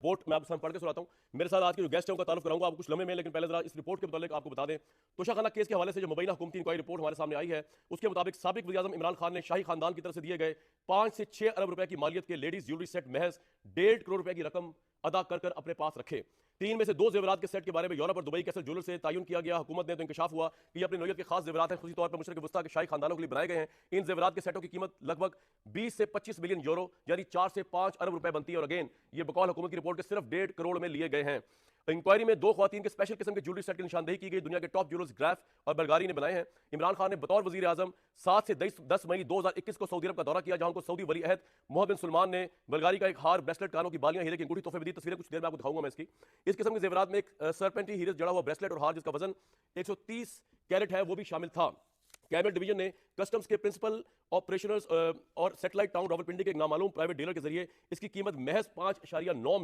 Report मैं आपको पढ़ के सुनाता हूं। मेरे साथ आज के जो गेस्ट हैं उनका तारुफ कराऊंगा आपको कुछ लम्हे में, लेकिन पहले जरा इस रिपोर्ट के मुताबिक आपको बता दें। तोशाखाना केस के हवाले से जो मुबैना हुकूमती इंक्वायरी रिपोर्ट हमारे सामने आई है, उसके मुताबिक साबिक वज़ीर-ए-आज़म इमरान खान ने शाही खानदान की तरफ से दिए गए 5 से 6 अरब रुपए की मालियत के लेडीज ज्वेलरी सेट महज 1.5 करोड़ रुपए की रकम अदा कर अपने पास रखे। 3 में से 2 जेवरात के सेट के बारे में यूरोप और दुबई के ज्वेलर से तयन किया गया। हुकूमत ने तो इंकशाफ हुआ कि ये अपनी नौयत के खास जेवरात हैं, खुशी तौर पर मुशरक वस्ता के शाही खानदानों के लिए बनाए गए हैं। इन जेवरात के सेटों की कीमत लगभग 20 से 25 मिलियन यूरो यानी 4 से 5 अरब रुपए बनती है। और अगेन ये बकौल हुकूमत की रिपोर्ट के सिर्फ 1.5 करोड़ में लिए गए हैं। इंक्वायरी में 2 ख्वातीन के स्पेशल किस्म के ज्वेलरी सेट की निशानदेही की गई। दुनिया के टॉप ज्वेलर्स ग्राफ और बल्गारी ने बनाए हैं। इमरान खान ने बतौर वजीर आजम 7 से 10 मई 2021 को सऊदी अरब का दौरा किया, जहां उनको सऊदी वली अहद मोहम्मद बिन सलमान ने बल्गारी का एक हार, ब्रेसलेट, कानों की बालियां, हीरे की अंगूठी तोहफे में दी। तस्वीरें कुछ देर में आपको दिखाऊंगा मैं इसकी। इस किस्म के जेवरात में एक सरपेंटी हीरे जड़ा हुआ ब्रेसलेट और हार जिसका वजन 130 कैरेट है वो भी शामिल था। कैबिनेट डिवीजन ने कस्टम्स के प्रिंसिपल ऑपरेशनर्स और सैटेलाइट टाउन रावलपिंडी के एक नामालूम प्राइवेट डीलर के जरिए इसकी कीमत महज 5.9